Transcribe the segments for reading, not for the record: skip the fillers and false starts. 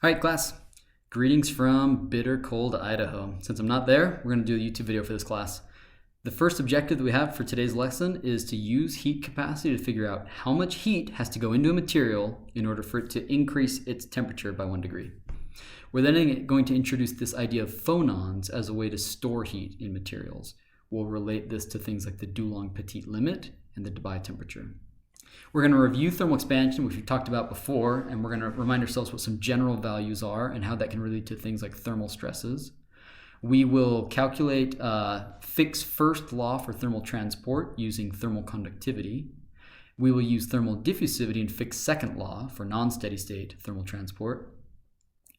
All right, class. Greetings from bitter cold Idaho. Since I'm not there, we're going to do a YouTube video for this class. The first objective that we have for today's lesson is to use heat capacity to figure out how much heat has to go into a material in order for it to increase its temperature by 1 degree. We're then going to introduce this idea of phonons as a way to store heat in materials. We'll relate this to things like the Dulong-Petit limit and the Debye temperature. We're going to review thermal expansion, which we've talked about before, and we're going to remind ourselves what some general values are and how that can relate to things like thermal stresses. We will calculate Fick's first law for thermal transport using thermal conductivity. We will use thermal diffusivity and Fick's second law for non-steady state thermal transport.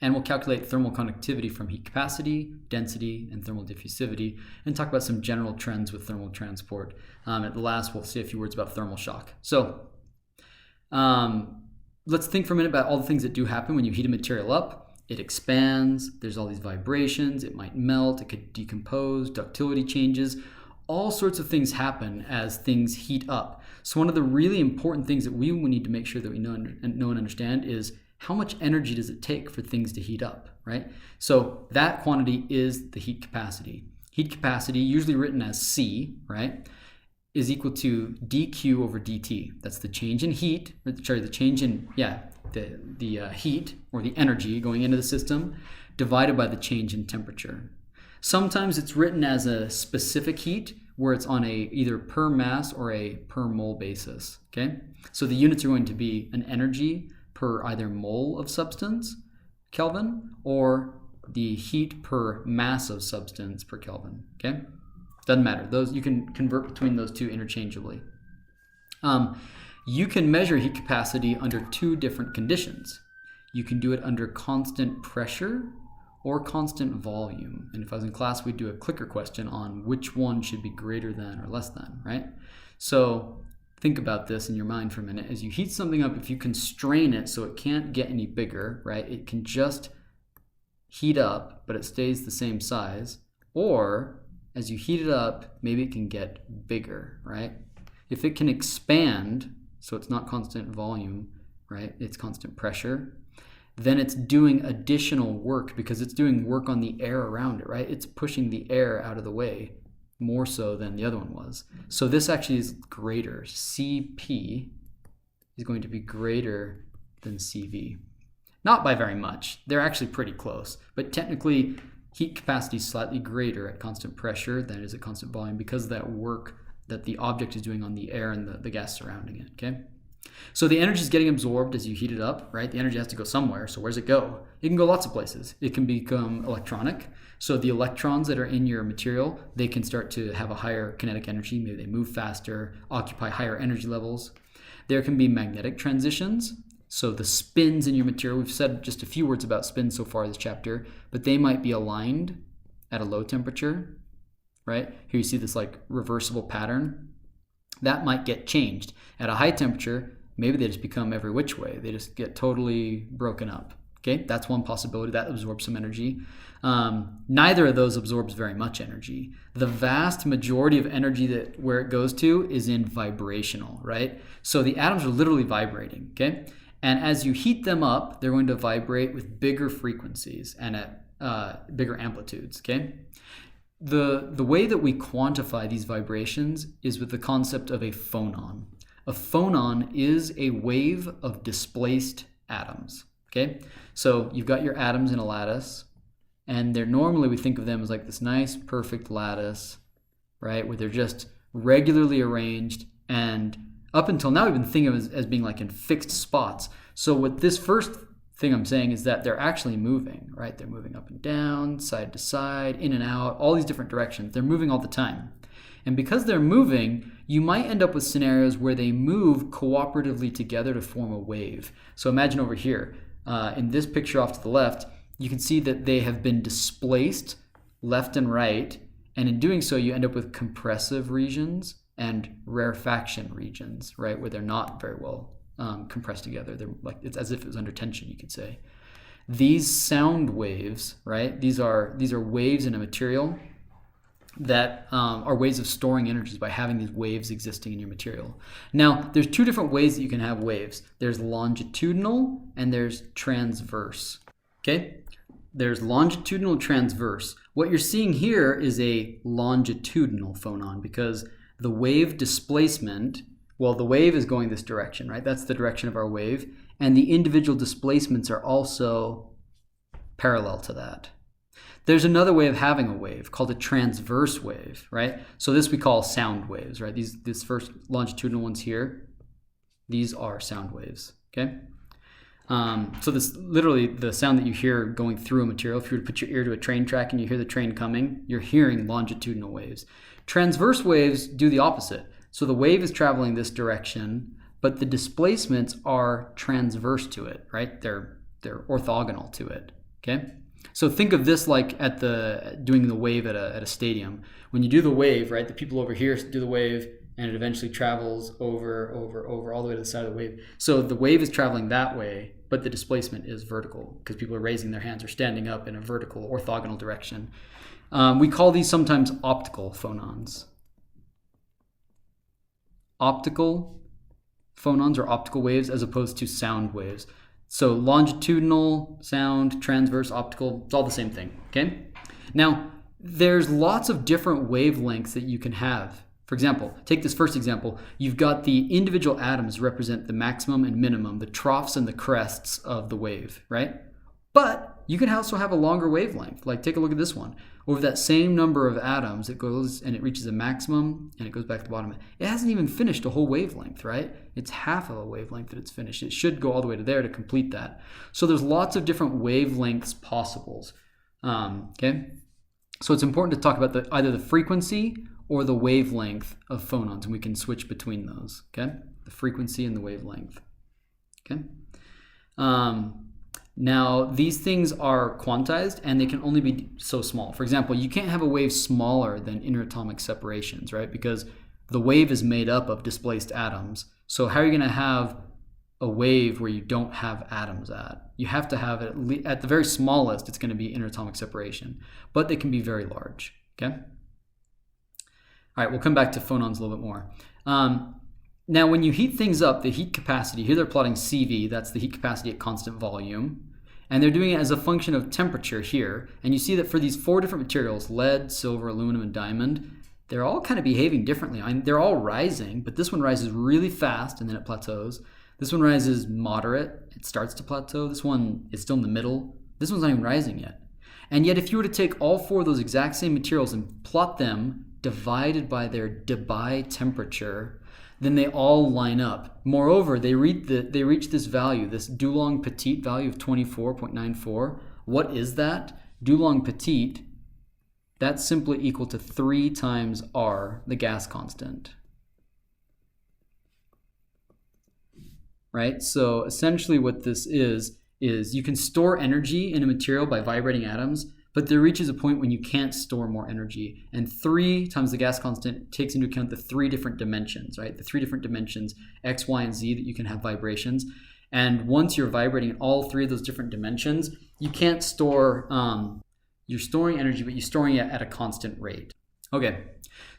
And we'll calculate thermal conductivity from heat capacity, density, and thermal diffusivity, and talk about some general trends with thermal transport. At the last, we'll say a few words about thermal shock. So let's think for a minute about all the things that do happen when you heat a material up. It expands, there's all these vibrations, it might melt, it could decompose, ductility changes. All sorts of things happen as things heat up. So one of the really important things that we need to make sure that we know and understand is how much energy does it take for things to heat up, right? So that quantity is the heat capacity. Heat capacity, usually written as C, right, is equal to dQ over dt. That's the change in heat, the change in, the heat or the energy going into the system divided by the change in temperature. Sometimes it's written as a specific heat where it's on a either per mass or a per mole basis, okay? So the units are going to be an energy per either mole of substance, Kelvin, or the heat per mass of substance per Kelvin, okay? Doesn't matter. Those you can convert between those two interchangeably. You can measure heat capacity under two different conditions. You can do it under constant pressure or constant volume. And if I was in class, we'd do a clicker question on which one should be greater than or less than, right? So think about this in your mind for a minute. As you heat something up, if you constrain it so it can't get any bigger, right? It can just heat up, but it stays the same size. Or as you heat it up, maybe it can get bigger, right? If it can expand, so it's not constant volume, right? It's constant pressure, then it's doing additional work because it's doing work on the air around it, right? It's pushing the air out of the way more so than the other one was. So this actually is greater. Cp is going to be greater than Cv. Not by very much. They're actually pretty close, but technically heat capacity is slightly greater at constant pressure than it is at constant volume because of that work that the object is doing on the air and the gas surrounding it, okay? So the energy is getting absorbed as you heat it up, right? The energy has to go somewhere, so where's it go? It can go lots of places. It can become electronic. So the electrons that are in your material, they can start to have a higher kinetic energy. Maybe they move faster, occupy higher energy levels. There can be magnetic transitions. So the spins in your material, we've said just a few words about spins so far in this chapter, but they might be aligned at a low temperature, right? Here you see this like reversible pattern. That might get changed. At a high temperature, maybe they just become every which way. They just get totally broken up, okay? That's one possibility. That absorbs some energy. Neither of those absorbs very much energy. The vast majority of energy where it goes to is in vibrational, right? So the atoms are literally vibrating, okay? And as you heat them up, they're going to vibrate with bigger frequencies and at bigger amplitudes, okay? The way that we quantify these vibrations is with the concept of a phonon. A phonon is a wave of displaced atoms, okay? So you've got your atoms in a lattice, and they're normally, we think of them as like this nice, perfect lattice, right? Where they're just regularly arranged, and up until now, we've been thinking of them as being like in fixed spots. So what this first thing I'm saying is that they're actually moving, right? They're moving up and down, side to side, in and out, all these different directions. They're moving all the time. And because they're moving, you might end up with scenarios where they move cooperatively together to form a wave. So imagine over here, in this picture off to the left, you can see that they have been displaced left and right. And in doing so, you end up with compressive regions and rarefaction regions, right? Where they're not very well compressed together. They're like, it's as if it was under tension, you could say. These sound waves, right? These are waves in a material that are ways of storing energies by having these waves existing in your material. Now, there's two different ways that you can have waves. There's longitudinal and there's transverse. Okay? There's longitudinal, transverse. What you're seeing here is a longitudinal phonon because the wave displacement, well, the wave is going this direction, right? That's the direction of our wave. And the individual displacements are also parallel to that. There's another way of having a wave called a transverse wave, right? So this we call sound waves, right? These first longitudinal ones here, these are sound waves, okay? So this literally the sound that you hear going through a material, if you were to put your ear to a train track and you hear the train coming, you're hearing longitudinal waves. Transverse waves do the opposite. So the wave is traveling this direction, but the displacements are transverse to it, right? They're orthogonal to it, okay? So think of this like doing the wave at a stadium. When you do the wave, right, the people over here do the wave and it eventually travels over all the way to the side of the wave. So the wave is traveling that way, but the displacement is vertical because people are raising their hands or standing up in a vertical orthogonal direction. We call these sometimes optical phonons. Optical phonons or optical waves as opposed to sound waves. So longitudinal, sound, transverse, optical, it's all the same thing, okay? Now, there's lots of different wavelengths that you can have. For example, take this first example. You've got the individual atoms represent the maximum and minimum, the troughs and the crests of the wave, right? But you can also have a longer wavelength. Like take a look at this one. Over that same number of atoms, it goes and it reaches a maximum and it goes back to the bottom. It hasn't even finished a whole wavelength, right? It's half of a wavelength that it's finished. It should go all the way to there to complete that. So there's lots of different wavelengths possibles, okay? So it's important to talk about either the frequency or the wavelength of phonons, and we can switch between those, okay? The frequency and the wavelength, okay? Now, these things are quantized, and they can only be so small. For example, you can't have a wave smaller than interatomic separations, right? Because the wave is made up of displaced atoms. So how are you going to have a wave where you don't have atoms at? You have to have it at the very smallest, it's going to be interatomic separation. But they can be very large, okay? All right, we'll come back to phonons a little bit more. Now, when you heat things up, the heat capacity, here they're plotting CV, that's the heat capacity at constant volume. And they're doing it as a function of temperature here. And you see that for these 4 different materials, lead, silver, aluminum, and diamond, they're all kind of behaving differently. They're all rising, but this one rises really fast and then it plateaus. This one rises moderate, it starts to plateau. This one is still in the middle. This one's not even rising yet. And yet if you were to take all 4 of those exact same materials and plot them divided by their Debye temperature, then they all line up. Moreover, they reach this value, this Dulong Petit value of 24.94. What is that? Dulong Petit, that's simply equal to 3 times R, the gas constant. Right? So essentially what this is you can store energy in a material by vibrating atoms, but there reaches a point when you can't store more energy. And 3 times the gas constant takes into account the 3 different dimensions, right? The 3 different dimensions, X, Y, and Z, that you can have vibrations. And once you're vibrating in all 3 of those different dimensions, you can't store, you're storing energy, but you're storing it at a constant rate. Okay,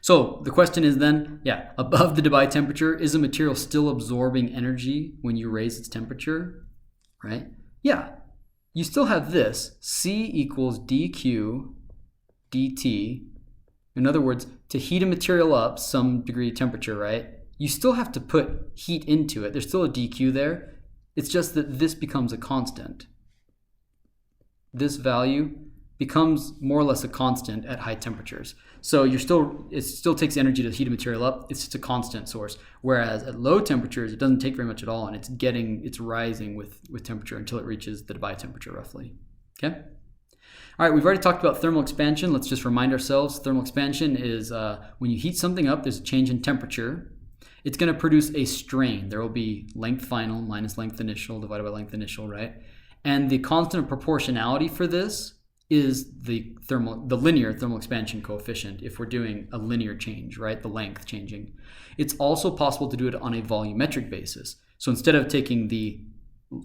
so the question is then, above the Debye temperature, is a material still absorbing energy when you raise its temperature, right? Yeah. You still have this, C equals dQ dt. In other words, to heat a material up some degree of temperature, right? You still have to put heat into it. There's still a dQ there. It's just that this becomes a constant. This value becomes more or less a constant at high temperatures. So it still takes energy to heat a material up. It's just a constant source. Whereas at low temperatures, it doesn't take very much at all, and it's rising with temperature until it reaches the Debye temperature roughly. Okay. All right, we've already talked about thermal expansion. Let's just remind ourselves. Thermal expansion is when you heat something up, there's a change in temperature. It's going to produce a strain. There will be length final minus length initial divided by length initial, right? And the constant of proportionality for this is the linear thermal expansion coefficient if we're doing a linear change, right? The length changing. It's also possible to do it on a volumetric basis. So instead of taking the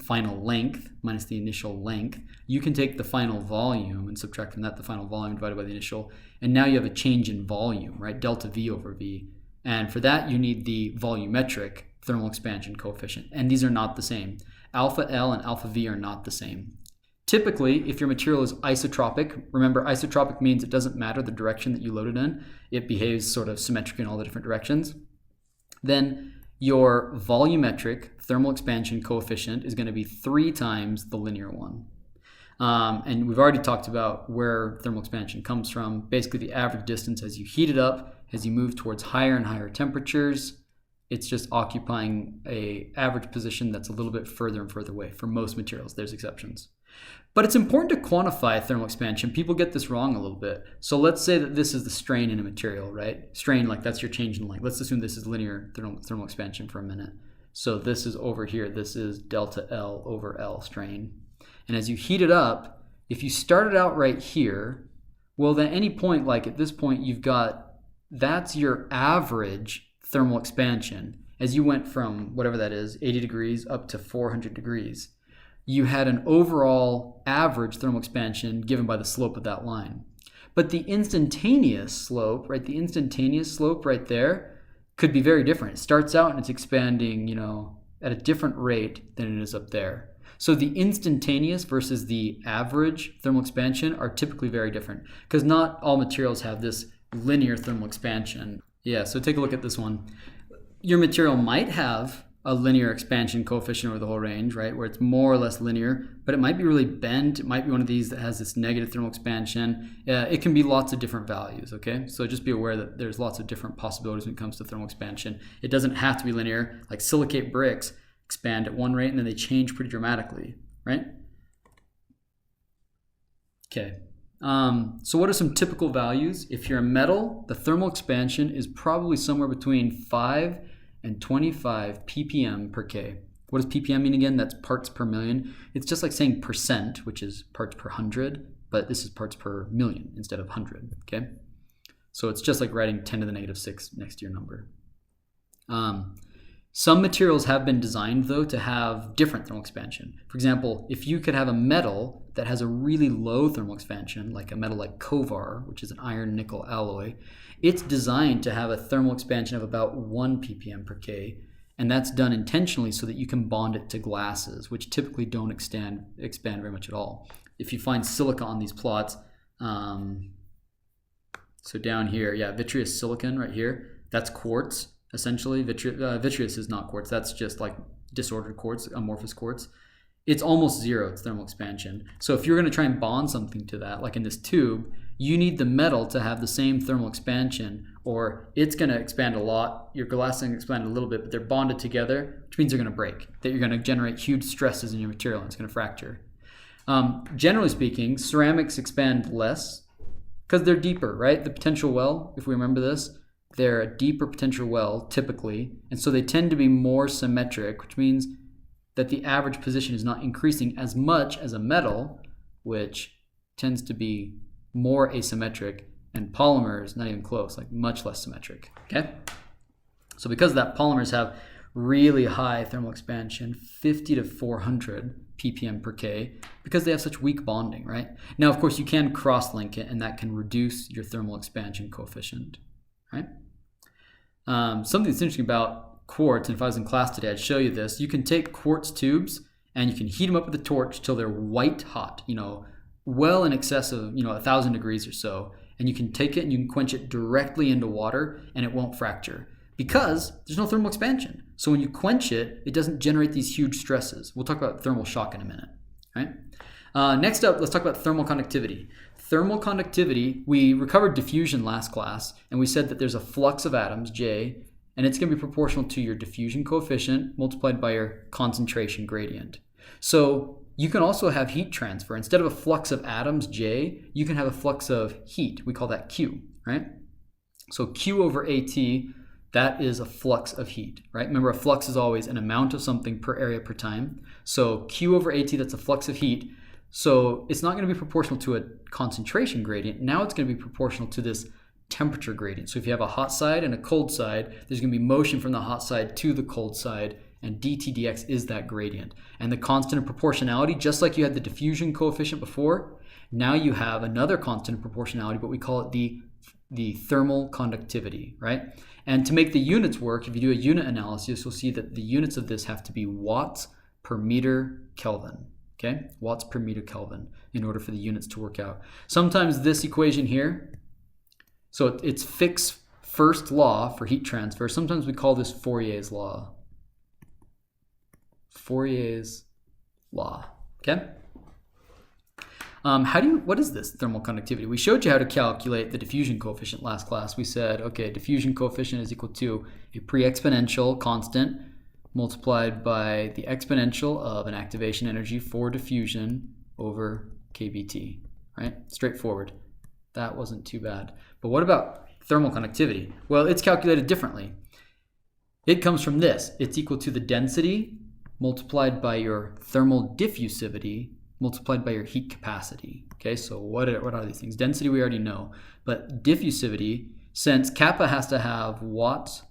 final length minus the initial length, you can take the final volume and subtract from that the final volume divided by the initial, and now you have a change in volume, right? Delta V over V. And for that, you need the volumetric thermal expansion coefficient. And these are not the same. Alpha L and alpha V are not the same. Typically, if your material is isotropic, remember isotropic means it doesn't matter the direction that you load it in, it behaves sort of symmetrically in all the different directions, then your volumetric thermal expansion coefficient is going to be 3 times the linear one. And we've already talked about where thermal expansion comes from, basically the average distance as you heat it up, as you move towards higher and higher temperatures. It's just occupying an average position that's a little bit further and further away for most materials. There's exceptions. But it's important to quantify thermal expansion. People get this wrong a little bit. So let's say that this is the strain in a material, right? Strain, like that's your change in length. Let's assume this is linear thermal expansion for a minute. So this is over here. This is delta L over L strain. And as you heat it up, if you started out right here, well, at any point, like at this point, you've got, that's your average thermal expansion. As you went from whatever that is, 80 degrees up to 400 degrees. You had an overall average thermal expansion given by the slope of that line. But the instantaneous slope, right, right there could be very different. It starts out and it's expanding, at a different rate than it is up there. So the instantaneous versus the average thermal expansion are typically very different because not all materials have this linear thermal expansion. Yeah, so take a look at this one. Your material might have a linear expansion coefficient over the whole range, right, where it's more or less linear, but it might be really bent. It might be one of these that has this negative thermal expansion. It can be lots of different values, okay? So just be aware that there's lots of different possibilities when it comes to thermal expansion. It doesn't have to be linear. Like silicate bricks expand at one rate and then they change pretty dramatically, right? Okay. So what are some typical values? If you're a metal, the thermal expansion is probably somewhere between 5 and 25 ppm per K. What does ppm mean again? That's parts per million. It's just like saying percent, which is parts per 100, but this is parts per million instead of 100, okay? So it's just like writing 10 to the negative 6 next to your number. Some materials have been designed, though, to have different thermal expansion. For example, if you could have a metal that has a really low thermal expansion, like a metal like Kovar, which is an iron-nickel alloy, it's designed to have a thermal expansion of about 1 ppm per K, and that's done intentionally so that you can bond it to glasses, which typically don't expand very much at all. If you find silica on these plots, so down here, yeah, vitreous silicon right here, that's quartz. Essentially, vitreous is not quartz. That's just like disordered quartz, amorphous quartz. It's almost zero, its thermal expansion. So if you're going to try and bond something to that, like in this tube, you need the metal to have the same thermal expansion, or it's going to expand a lot. Your glass is going to expand a little bit, but they're bonded together, which means they're going to break, that you're going to generate huge stresses in your material, and it's going to fracture. Generally speaking, ceramics expand less because they're deeper, right? The potential well, if we remember this, they're a deeper potential well, typically, and so they tend to be more symmetric, which means that the average position is not increasing as much as a metal, which tends to be more asymmetric, and polymers, not even close, like much less symmetric, okay? So because of that, polymers have really high thermal expansion, 50 to 400 ppm per K, because they have such weak bonding, right? Now, of course, you can cross-link it, and that can reduce your thermal expansion coefficient, right? Something that's interesting about quartz, and if I was in class today, I'd show you this. You can take quartz tubes and you can heat them up with a torch till they're white hot, well in excess of 1,000 degrees or so, and you can take it and you can quench it directly into water and it won't fracture because there's no thermal expansion. So when you quench it, it doesn't generate these huge stresses. We'll talk about thermal shock in a minute, right? Next up, let's talk about thermal conductivity. Thermal conductivity, we recovered diffusion last class, and we said that there's a flux of atoms, J, and it's going to be proportional to your diffusion coefficient multiplied by your concentration gradient. So you can also have heat transfer. Instead of a flux of atoms, J, you can have a flux of heat. We call that Q, right? So Q over AT, that is a flux of heat, right? Remember, a flux is always an amount of something per area per time. So Q over AT, that's a flux of heat. So it's not going to be proportional to a concentration gradient. Now it's going to be proportional to this temperature gradient. So if you have a hot side and a cold side, there's going to be motion from the hot side to the cold side, and dt dx is that gradient. And the constant of proportionality, just like you had the diffusion coefficient before, now you have another constant of proportionality, but we call it the thermal conductivity, right? And to make the units work, if you do a unit analysis, you'll see that the units of this have to be watts per meter Kelvin. okay? Watts per meter Kelvin in order for the units to work out. Sometimes this equation here, so it's Fick's first law for heat transfer. Sometimes we call this Fourier's law. Fourier's law, okay? What is this thermal conductivity? We showed you how to calculate the diffusion coefficient last class. We said, okay, diffusion coefficient is equal to a pre-exponential constant multiplied by the exponential of an activation energy for diffusion over kBT, right? Straightforward. That wasn't too bad. But what about thermal conductivity? Well, it's calculated differently. It comes from this. It's equal to the density multiplied by your thermal diffusivity multiplied by your heat capacity. Okay, so what are these things? Density we already know, but diffusivity, since kappa has to have watts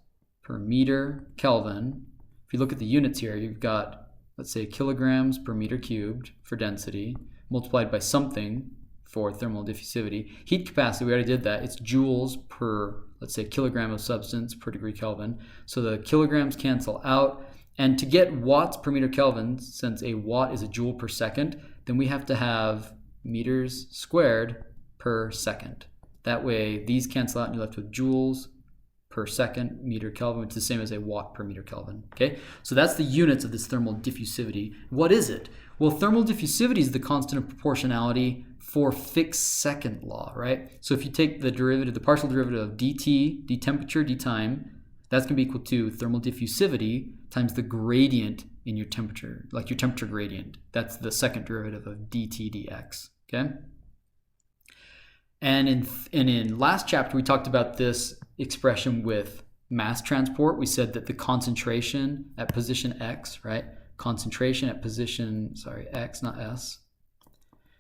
per meter Kelvin, if you look at the units here, you've got, let's say, kilograms per meter cubed for density, multiplied by something for thermal diffusivity. Heat capacity, we already did that. It's joules per, let's say, kilogram of substance per degree Kelvin. So the kilograms cancel out. And to get watts per meter Kelvin, since a watt is a joule per second, then we have to have meters squared per second. That way, these cancel out and you're left with joules per second meter Kelvin, which is the same as a watt per meter Kelvin. Okay, so that's the units of this thermal diffusivity. What is it? Well, thermal diffusivity is the constant of proportionality for Fick's second law, right? So if you take the derivative, the partial derivative of dt, d temperature, d time, that's going to be equal to thermal diffusivity times the gradient in your temperature, like your temperature gradient. That's the second derivative of dt dx, okay? And in last chapter, we talked about this expression with mass transport. We said that the concentration at position x, right? Concentration at position, x, not s.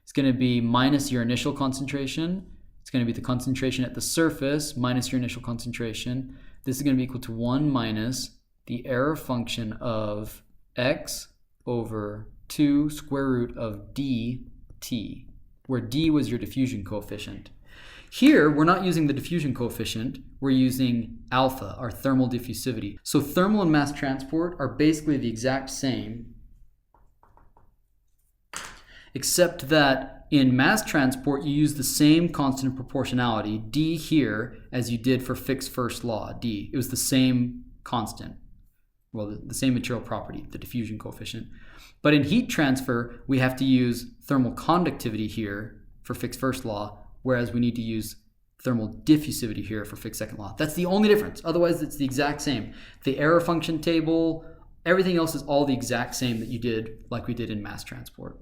It's going to be minus your initial concentration. It's going to be the concentration at the surface minus your initial concentration. This is going to be equal to 1 minus the error function of x over 2 square root of dt, where d was your diffusion coefficient. Here, we're not using the diffusion coefficient, we're using alpha, our thermal diffusivity. So thermal and mass transport are basically the exact same, except that in mass transport, you use the same constant of proportionality, d here, as you did for Fick's first law, d. It was the same constant. Well, the same material property, the diffusion coefficient. But in heat transfer, we have to use thermal conductivity here for Fick's first law, whereas we need to use thermal diffusivity here for Fick's second law. That's the only difference. Otherwise, it's the exact same. The error function table, everything else is all the exact same that you did like we did in mass transport.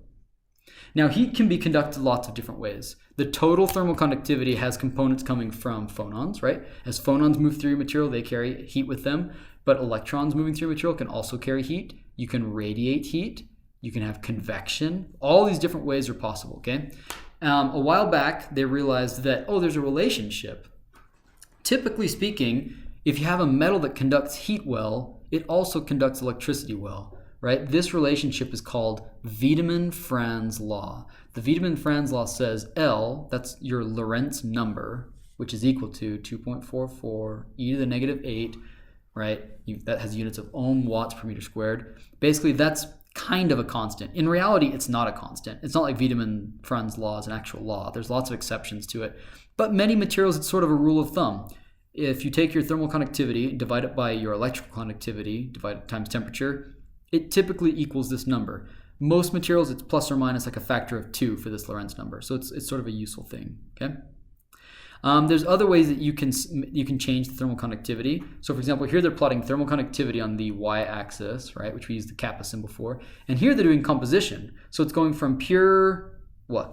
Now, heat can be conducted lots of different ways. The total thermal conductivity has components coming from phonons, right? As phonons move through material, they carry heat with them, but electrons moving through material can also carry heat. You can radiate heat. You can have convection. All these different ways are possible, okay? A while back, they realized that, there's a relationship. Typically speaking, if you have a metal that conducts heat well, it also conducts electricity well. Right? This relationship is called Wiedemann-Franz law. The Wiedemann-Franz law says L, that's your Lorentz number, which is equal to 2.44 e to the negative 8, right? That has units of ohm watts per meter squared. Basically, that's kind of a constant. In reality, it's not a constant. It's not like Wiedemann-Franz law is an actual law. There's lots of exceptions to it. But many materials, it's sort of a rule of thumb. If you take your thermal conductivity, divide it by your electrical conductivity, divide it times temperature, it typically equals this number. Most materials, it's plus or minus like a factor of 2 for this Lorentz number. So it's sort of a useful thing, okay? There's other ways that you can change the thermal conductivity. So for example, here they're plotting thermal conductivity on the y-axis, right, which we use the kappa symbol for. And here they're doing composition. So it's going from pure,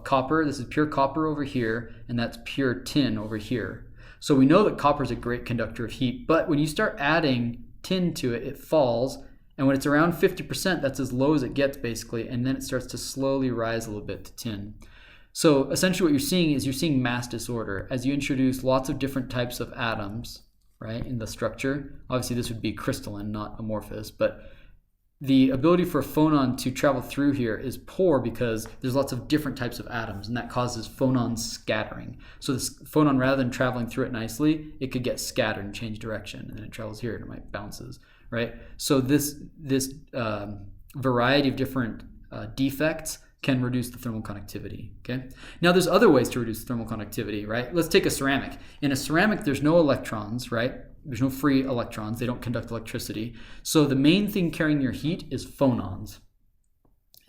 copper. This is pure copper over here, and that's pure tin over here. So we know that copper is a great conductor of heat, but when you start adding tin to it, it falls. And when it's around 50%, that's as low as it gets basically, and then it starts to slowly rise a little bit to tin. So essentially what you're seeing mass disorder as you introduce lots of different types of atoms, right, in the structure. Obviously this would be crystalline, not amorphous, but the ability for a phonon to travel through here is poor because there's lots of different types of atoms, and that causes phonon scattering. So this phonon, rather than traveling through it nicely, it could get scattered and change direction, and then it travels here and it might bounces. Right, so this variety of different defects can reduce the thermal conductivity. Okay. Now there's other ways to reduce thermal conductivity, right? Let's take a ceramic. In a ceramic, there's no electrons, right? There's no free electrons. They don't conduct electricity. So the main thing carrying your heat is phonons.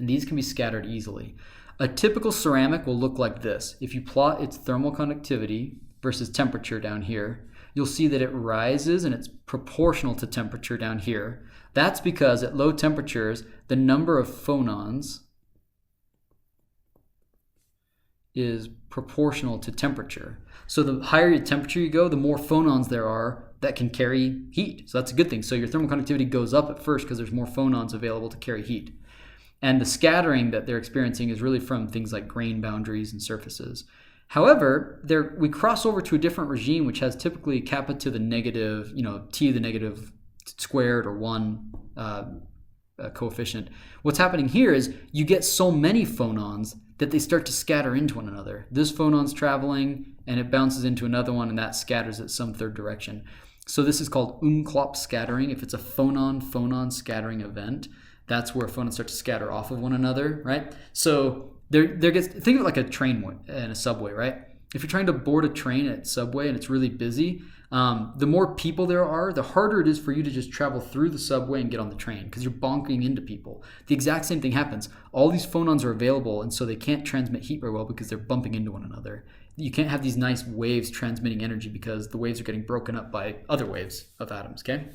And these can be scattered easily. A typical ceramic will look like this. If you plot its thermal conductivity versus temperature down here, you'll see that it rises and it's proportional to temperature down here. That's because at low temperatures, the number of phonons is proportional to temperature. So the higher your temperature you go, the more phonons there are that can carry heat. So that's a good thing. So your thermal conductivity goes up at first because there's more phonons available to carry heat. And the scattering that they're experiencing is really from things like grain boundaries and surfaces. However, we cross over to a different regime, which has typically kappa to the negative, t to the negative squared or 1 coefficient. What's happening here is you get so many phonons that they start to scatter into one another. This phonon's traveling and it bounces into another one and that scatters at some third direction. So this is called Umklapp scattering. If it's a phonon-phonon scattering event, that's where phonons start to scatter off of one another, right? So think of it like a train and a subway, right? If you're trying to board a train at subway and it's really busy, the more people there are, the harder it is for you to just travel through the subway and get on the train because you're bonking into people. The exact same thing happens. All these phonons are available, and so they can't transmit heat very well because they're bumping into one another. You can't have these nice waves transmitting energy because the waves are getting broken up by other waves of atoms, okay?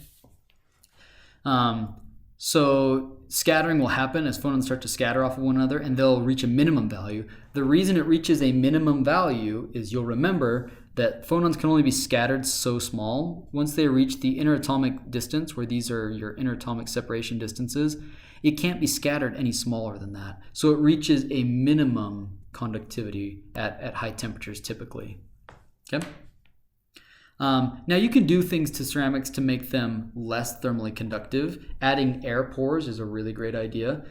So scattering will happen as phonons start to scatter off of one another, and they'll reach a minimum value. The reason it reaches a minimum value is you'll remember that phonons can only be scattered so small. Once they reach the interatomic distance, where these are your interatomic separation distances, it can't be scattered any smaller than that. So it reaches a minimum conductivity at high temperatures typically. Okay. Now you can do things to ceramics to make them less thermally conductive. Adding air pores is a really great idea.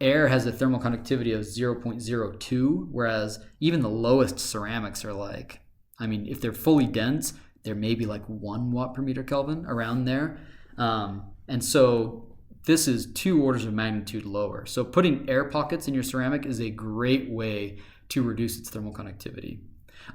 Air has a thermal conductivity of 0.02, whereas even the lowest ceramics are like, if they're fully dense, they're maybe like 1 watt per meter Kelvin, around there. And so this is 2 orders of magnitude lower. So putting air pockets in your ceramic is a great way to reduce its thermal conductivity.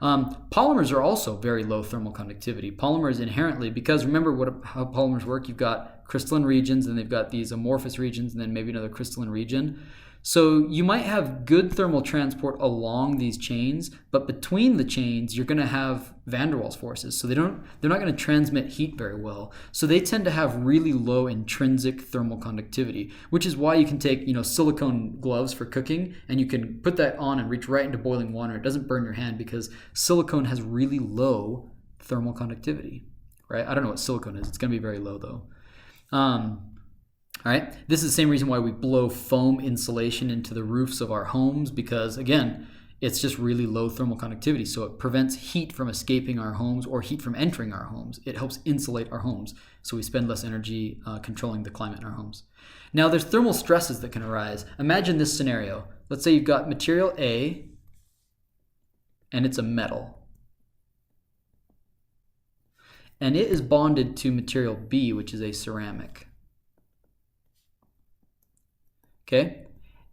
Polymers are also very low thermal conductivity. Polymers inherently, because remember how polymers work, you've got crystalline regions and they've got these amorphous regions and then maybe another crystalline region. So you might have good thermal transport along these chains, but between the chains you're going to have van der Waals forces. So they're not going to transmit heat very well. So they tend to have really low intrinsic thermal conductivity, which is why you can take silicone gloves for cooking and you can put that on and reach right into boiling water. It doesn't burn your hand because silicone has really low thermal conductivity, right? I don't know what silicone is. It's going to be very low though. All right, this is the same reason why we blow foam insulation into the roofs of our homes because, again, it's just really low thermal conductivity. So it prevents heat from escaping our homes or heat from entering our homes. It helps insulate our homes so we spend less energy controlling the climate in our homes. Now, there's thermal stresses that can arise. Imagine this scenario. Let's say you've got material A and it's a metal. And it is bonded to material B, which is a ceramic. Okay,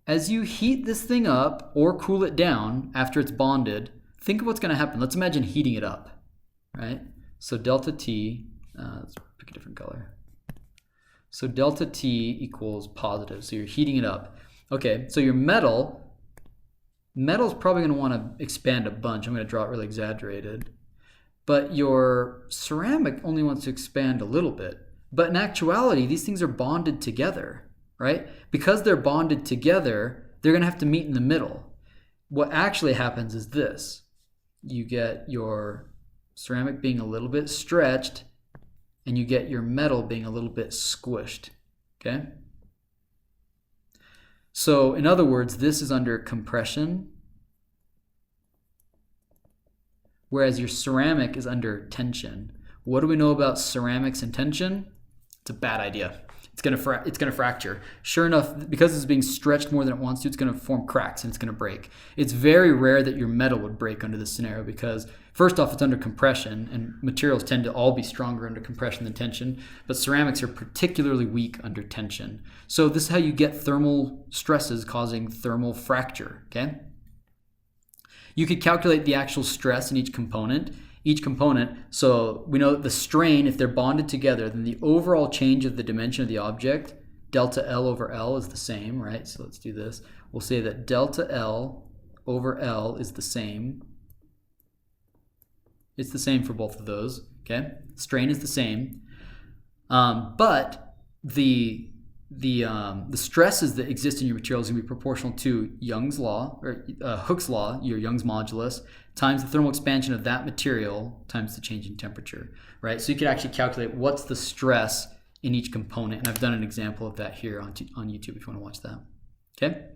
as you heat this thing up or cool it down after it's bonded, think of what's going to happen. Let's imagine heating it up, right? So delta T, let's pick a different color. So delta T equals positive, so you're heating it up. Okay, so your metal's probably going to want to expand a bunch. I'm going to draw it really exaggerated. But your ceramic only wants to expand a little bit. But in actuality, these things are bonded together. Right? Because they're bonded together, they're going to have to meet in the middle. What actually happens is this. You get your ceramic being a little bit stretched, and you get your metal being a little bit squished. Okay? So, in other words, this is under compression, whereas your ceramic is under tension. What do we know about ceramics and tension? It's a bad idea. it's going to fracture. Sure enough, because it's being stretched more than it wants to, it's going to form cracks and it's going to break. It's very rare that your metal would break under this scenario because first off, it's under compression, and materials tend to all be stronger under compression than tension, but ceramics are particularly weak under tension. So this is how you get thermal stresses causing thermal fracture, okay? You could calculate the actual stress in each component. So we know that the strain, if they're bonded together, then the overall change of the dimension of the object, delta L over L, is the same, right? So let's do this. We'll say that delta L over L is the same. It's the same for both of those, okay? Strain is the same. But the stresses that exist in your material is going to be proportional to Young's law, or Hooke's law, your Young's modulus, times the thermal expansion of that material times the change in temperature, right? So you could actually calculate what's the stress in each component, and I've done an example of that here on YouTube if you want to watch that, okay?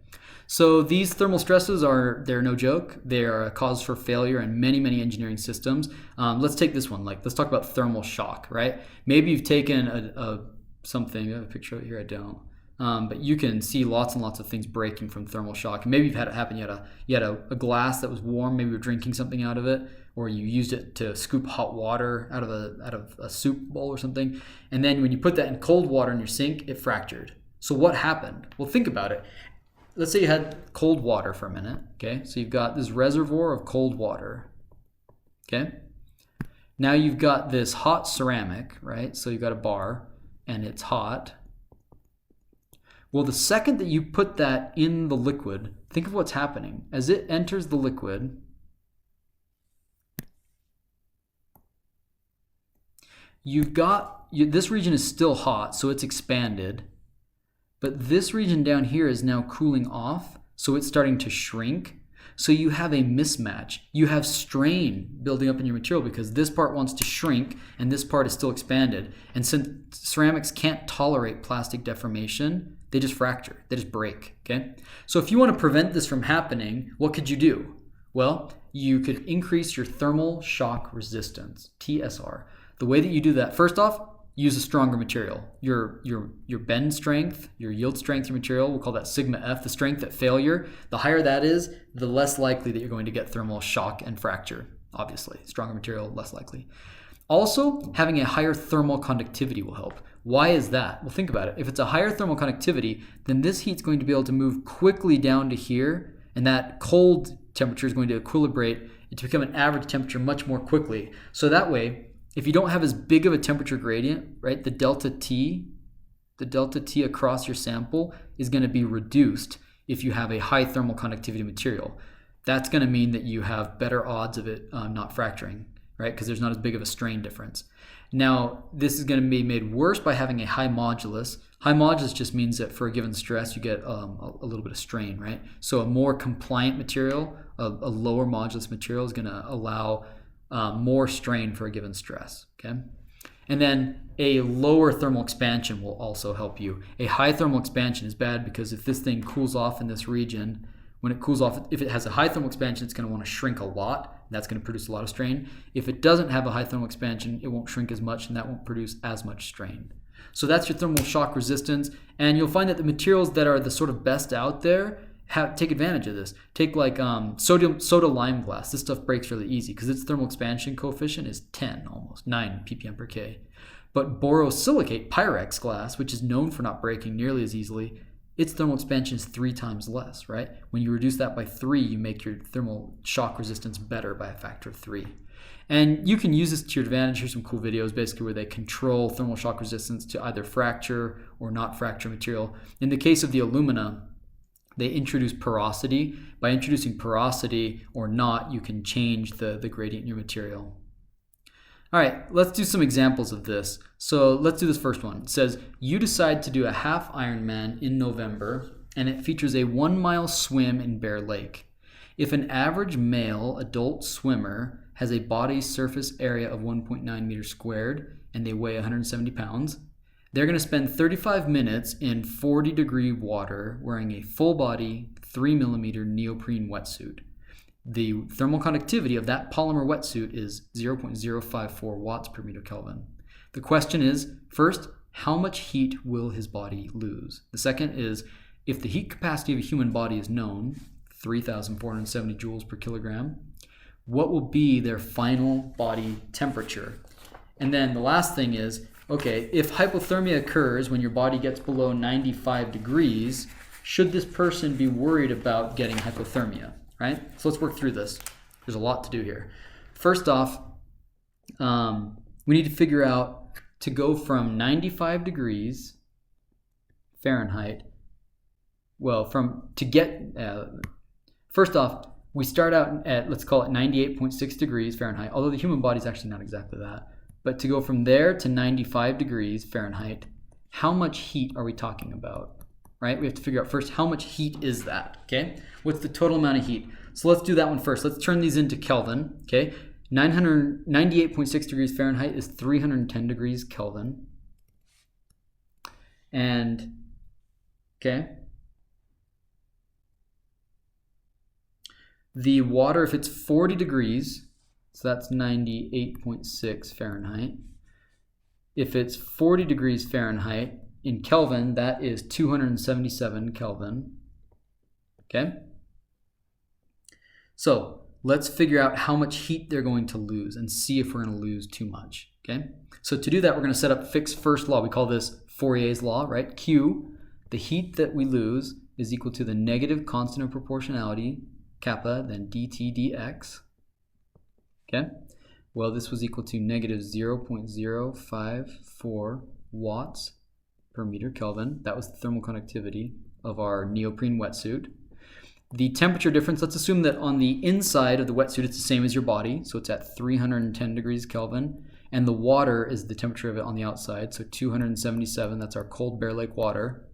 So these thermal stresses they're no joke. They are a cause for failure in many, many engineering systems. Let's take this one. Let's talk about thermal shock, right? Maybe you've taken a picture of it here, I don't. But you can see lots and lots of things breaking from thermal shock. And maybe you've had it happen. You had a glass that was warm. Maybe you're drinking something out of it, or you used it to scoop hot water out of a soup bowl or something. And then when you put that in cold water in your sink, it fractured. So what happened? Well, think about it. Let's say you had cold water for a minute. Okay, so you've got this reservoir of cold water. Okay, now you've got this hot ceramic, right? So you've got a bar, and it's hot. Well, the second that you put that in the liquid, think of what's happening. As it enters the liquid, this region is still hot, so it's expanded. But this region down here is now cooling off, so it's starting to shrink. So you have a mismatch. You have strain building up in your material because this part wants to shrink and this part is still expanded. And since ceramics can't tolerate plastic deformation, they just fracture, they just break, okay? So if you want to prevent this from happening, what could you do? Well, you could increase your thermal shock resistance, TSR. The way that you do that, first off, use a stronger material. Your bend strength, your yield strength, your material, we'll call that sigma F, the strength at failure. The higher that is, the less likely that you're going to get thermal shock and fracture, obviously. Stronger material, less likely. Also, having a higher thermal conductivity will help. Why is that? Well, think about it. If it's a higher thermal conductivity, then this heat's going to be able to move quickly down to here, and that cold temperature is going to equilibrate it to become an average temperature much more quickly. So that way, if you don't have as big of a temperature gradient, right, the delta T across your sample is going to be reduced if you have a high thermal conductivity material. That's going to mean that you have better odds of it not fracturing, right, because there's not as big of a strain difference. Now, this is going to be made worse by having a high modulus. High modulus just means that for a given stress, you get a little bit of strain, right? So a more compliant material, a lower modulus material is going to allow more strain for a given stress, okay? And then a lower thermal expansion will also help you. A high thermal expansion is bad because if this thing cools off in this region, when it cools off, if it has a high thermal expansion, it's going to want to shrink a lot. That's going to produce a lot of strain. If it doesn't have a high thermal expansion, it won't shrink as much, and that won't produce as much strain. So that's your thermal shock resistance, and you'll find that the materials that are the sort of best out there take advantage of this. Take like soda lime glass. This stuff breaks really easy because its thermal expansion coefficient is 10, almost 9 ppm per K. But borosilicate Pyrex glass, which is known for not breaking nearly as easily, its thermal expansion is 3 times less, right? When you reduce that by 3, you make your thermal shock resistance better by a factor of 3. And you can use this to your advantage. Here's some cool videos basically where they control thermal shock resistance to either fracture or not fracture material. In the case of the alumina, they introduce porosity. By introducing porosity or not, you can change the gradient in your material. All right, let's do some examples of this. So let's do this first one. It says, you decide to do a half Ironman in November, and it features a 1-mile swim in Bear Lake. If an average male adult swimmer has a body surface area of 1.9 meters squared, and they weigh 170 pounds, they're going to spend 35 minutes in 40-degree water wearing a full-body 3mm neoprene wetsuit. The thermal conductivity of that polymer wetsuit is 0.054 watts per meter Kelvin. The question is, first, how much heat will his body lose? The second is, if the heat capacity of a human body is known, 3,470 joules per kilogram, what will be their final body temperature? And then the last thing is, okay, if hypothermia occurs when your body gets below 95 degrees, should this person be worried about getting hypothermia, right? So let's work through this. There's a lot to do here. First off, we need to figure out to go from 95 degrees Fahrenheit, first off, we start out at, let's call it 98.6 degrees Fahrenheit, although the human body is actually not exactly that. But to go from there to 95 degrees Fahrenheit, how much heat are we talking about, right? We have to figure out first, how much heat is that, okay? What's the total amount of heat? So let's do that one first. Let's turn these into Kelvin, okay? 98.6 degrees Fahrenheit is 310 degrees Kelvin. And, okay, the water, if it's 40 degrees, so that's 98.6 Fahrenheit. If it's 40 degrees Fahrenheit in Kelvin, that is 277 Kelvin. Okay? So let's figure out how much heat they're going to lose and see if we're going to lose too much. Okay? So to do that, we're going to set up Fick's first law. We call this Fourier's law, right? Q, the heat that we lose, is equal to the negative constant of proportionality, kappa, then dt dx. Okay? Well, this was equal to negative 0.054 watts per meter Kelvin. That was the thermal conductivity of our neoprene wetsuit. The temperature difference, let's assume that on the inside of the wetsuit it's the same as your body, so it's at 310 degrees Kelvin, and the water is the temperature of it on the outside, so 277, that's our cold Bear Lake water.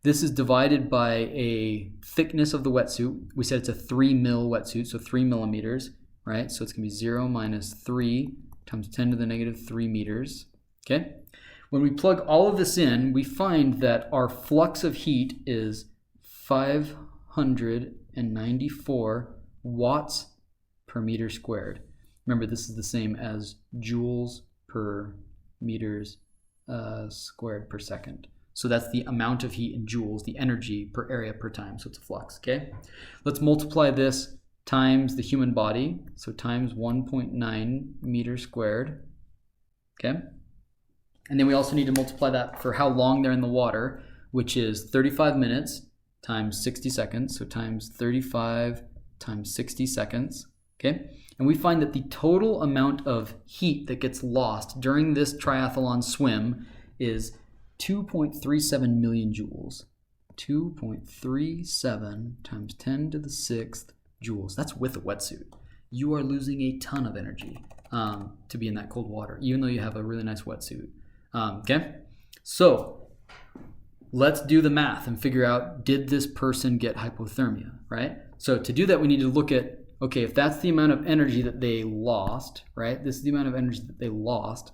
This is divided by a thickness of the wetsuit. We said it's a 3 mil wetsuit, so 3 millimeters, right? So it's going to be 0 minus 3 times 10 to the negative 3 meters, okay? When we plug all of this in, we find that our flux of heat is 594 watts per meter squared. Remember, this is the same as joules per meters squared per second. So that's the amount of heat in joules, the energy per area per time. So it's a flux, okay? Let's multiply this times the human body. So times 1.9 meters squared, okay? And then we also need to multiply that for how long they're in the water, which is 35 minutes times 60 seconds. So times 35 times 60 seconds, okay? And we find that the total amount of heat that gets lost during this triathlon swim is 2.37 million joules. 2.37 times 10 to the 6th joules. That's with a wetsuit. You are losing a ton of energy to be in that cold water, even though you have a really nice wetsuit. Okay? So let's do the math and figure out, did this person get hypothermia, right? So to do that, we need to look at, okay, if that's the amount of energy that they lost, right? This is the amount of energy that they lost.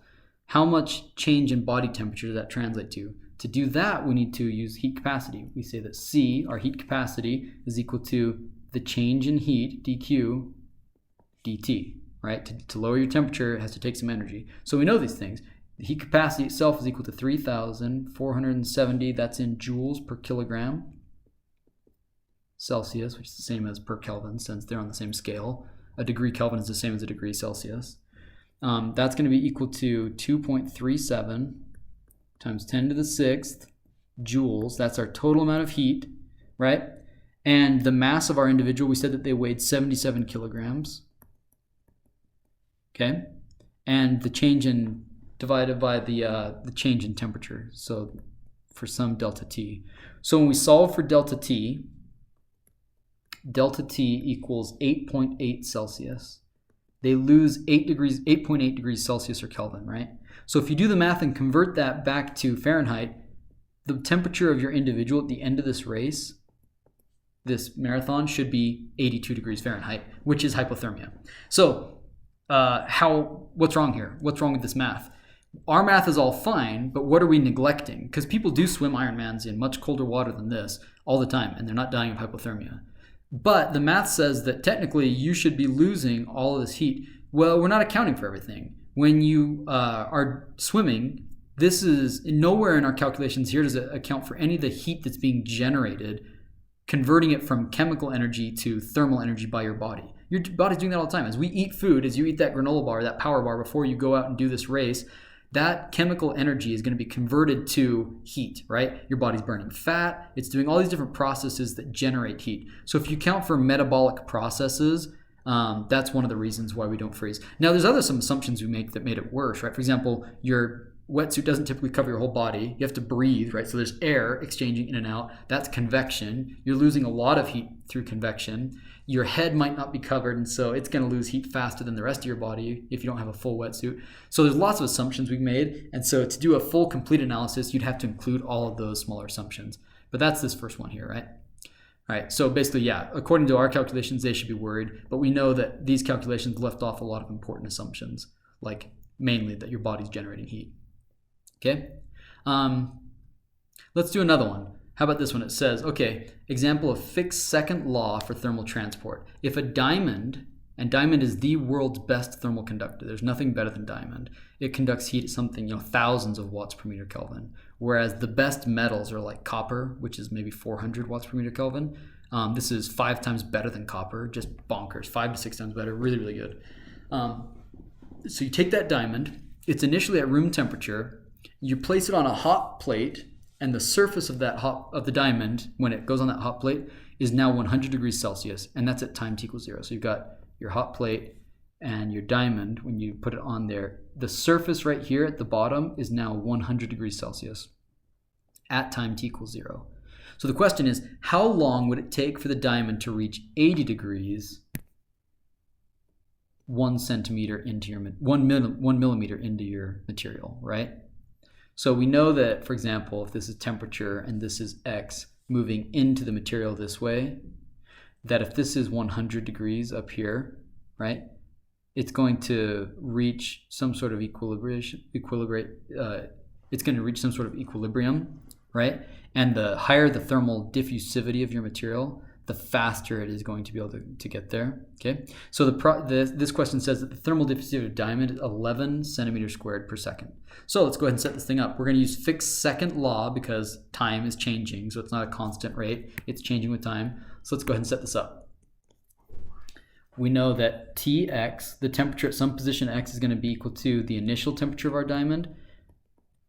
How much change in body temperature does that translate to? To do that, we need to use heat capacity. We say that C, our heat capacity, is equal to the change in heat, dq, dt, right? To lower your temperature, it has to take some energy. So we know these things. The heat capacity itself is equal to 3,470, that's in joules per kilogram Celsius, which is the same as per Kelvin since they're on the same scale. A degree Kelvin is the same as a degree Celsius. That's going to be equal to 2.37 times 10 to the 6th joules. That's our total amount of heat, right? And the mass of our individual, we said that they weighed 77 kilograms. Okay? And the change in, divided by the change in temperature, so for some delta T. So when we solve for delta T equals 8.8 Celsius. They lose 8.8 degrees Celsius or Kelvin, right? So if you do the math and convert that back to Fahrenheit, the temperature of your individual at the end of this race, this marathon, should be 82 degrees Fahrenheit, which is hypothermia. So what's wrong here? What's wrong with this math? Our math is all fine, but what are we neglecting? Because people do swim Ironmans in much colder water than this all the time, and they're not dying of hypothermia. But the math says that technically you should be losing all of this heat. Well, we're not accounting for everything. When you are swimming, This is nowhere in our calculations here does it account for any of the heat that's being generated, converting it from chemical energy to thermal energy by your body. Your body's doing that all the time. As we eat food, as you eat that granola bar, that power bar before you go out and do this race, that chemical energy is going to be converted to heat, right? Your body's burning fat. It's doing all these different processes that generate heat. So if you count for metabolic processes, that's one of the reasons why we don't freeze. Now, there's some assumptions we make that made it worse, right? For example, your wetsuit doesn't typically cover your whole body. You have to breathe, right? So there's air exchanging in and out. That's convection. You're losing a lot of heat through convection. Your head might not be covered, and so it's going to lose heat faster than the rest of your body if you don't have a full wetsuit. So there's lots of assumptions we've made, and so to do a full, complete analysis, you'd have to include all of those smaller assumptions. But that's this first one here, right? All right, so basically, yeah, according to our calculations, they should be worried, but we know that these calculations left off a lot of important assumptions, like mainly that your body's generating heat. Okay, let's do another one. How about this one? It says, okay, example of fixed second law for thermal transport. If a diamond, and diamond is the world's best thermal conductor, there's nothing better than diamond. It conducts heat at something, thousands of watts per meter Kelvin. Whereas the best metals are like copper, which is maybe 400 watts per meter Kelvin. This is 5 times better than copper, just bonkers, 5 to 6 times better, really, really good. So you take that diamond, it's initially at room temperature, you place it on a hot plate, and the surface of the diamond, when it goes on that hot plate, is now 100 degrees Celsius, and that's at time t equals 0. So you've got your hot plate and your diamond. When you put it on there, the surface right here at the bottom is now 100 degrees Celsius at time t equals 0. So the question is, how long would it take for the diamond to reach 80 degrees 1 centimeter into your 1 millimeter into your material, right? So we know that, for example, if this is temperature and this is X moving into the material this way, that if this is 100 degrees up here, right, it's going to reach some sort of equilibrium, right? And the higher the thermal diffusivity of your material, the faster it is going to be able to get there, okay? So this question says that the thermal diffusivity of diamond is 11 centimeters squared per second. So let's go ahead and set this thing up. We're going to use fixed second law because time is changing, so it's not a constant rate. It's changing with time. So let's go ahead and set this up. We know that Tx, the temperature at some position x, is going to be equal to the initial temperature of our diamond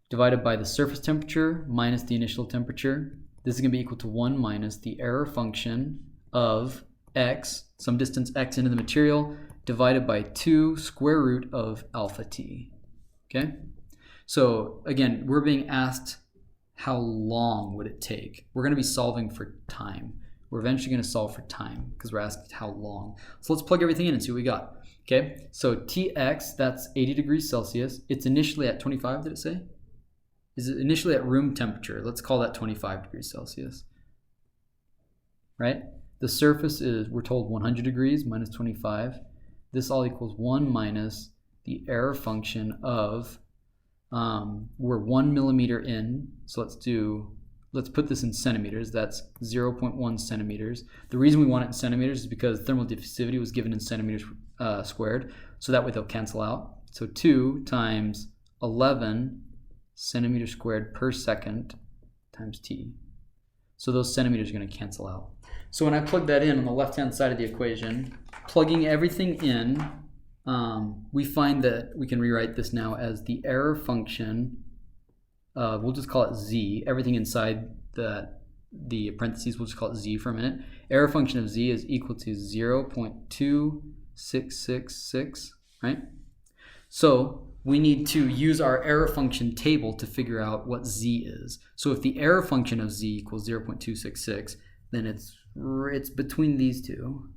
divided by the surface temperature minus the initial temperature. This is going to be equal to 1 minus the error function of x, some distance x into the material, divided by 2 square root of alpha t. Okay? So again, we're being asked how long would it take. We're going to be solving for time. We're eventually going to solve for time because we're asked how long. So let's plug everything in and see what we got. Okay? So Tx, that's 80 degrees Celsius. It's initially at 25, did it say? Is it initially at room temperature? Let's call that 25 degrees Celsius, right? The surface is, we're told 100 degrees minus 25. This all equals 1 minus the error function of, we're 1 millimeter in, so let's put this in centimeters. That's 0.1 centimeters. The reason we want it in centimeters is because thermal diffusivity was given in centimeters squared, so that way they'll cancel out. So 2 times 11 centimeters squared per second times t. So those centimeters are going to cancel out. So when I plug that in on the left-hand side of the equation, plugging everything in, we find that we can rewrite this now as the error function, we'll just call it z, everything inside the parentheses, we'll just call it z for a minute. Error function of z is equal to 0.2666, right? So we need to use our error function table to figure out what z is. So if the error function of z equals 0.266, then it's between these two,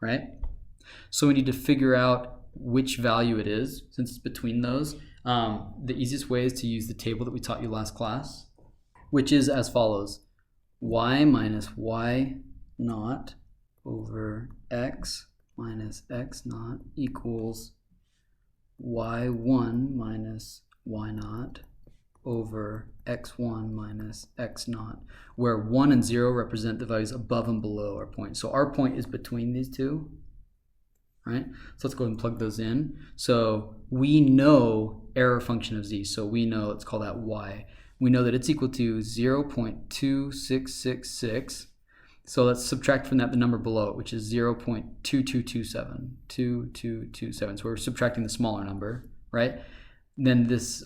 right? So we need to figure out which value it is since it's between those. The easiest way is to use the table that we taught you last class, which is as follows. Y minus y naught over x minus x naught equals y1 minus y naught over x1 minus x naught, where 1 and 0 represent the values above and below our point. So our point is between these two, right? So let's go ahead and plug those in. So we know error function of z. So we know, let's call that y. We know that it's equal to 0.2666. So let's subtract from that the number below it, which is 0.2227. 2227. So we're subtracting the smaller number, right? Then this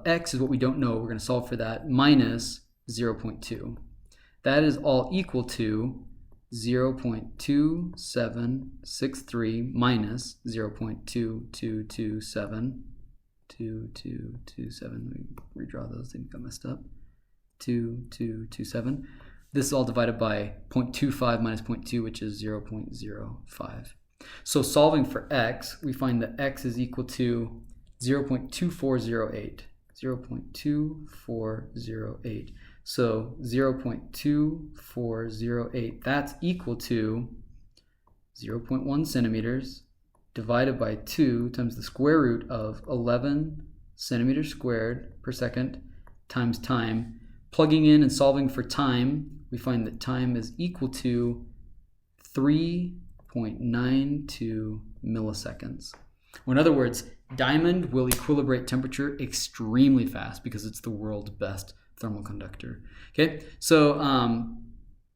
x is what we don't know. We're going to solve for that, minus 0.2. That is all equal to 0.2763 minus 0.2227. 2227. Let me redraw those. They got messed up. 2227. This is all divided by 0.25 minus 0.2, which is 0.05. So solving for x, we find that x is equal to 0.2408. 0.2408. So 0.2408, that's equal to 0.1 centimeters divided by 2 times the square root of 11 centimeters squared per second times time. Plugging in and solving for time, we find that time is equal to 3.92 milliseconds. Or in other words, diamond will equilibrate temperature extremely fast because it's the world's best thermal conductor. Okay, so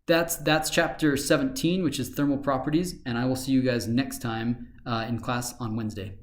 that's chapter 17, which is thermal properties, and I will see you guys next time in class on Wednesday.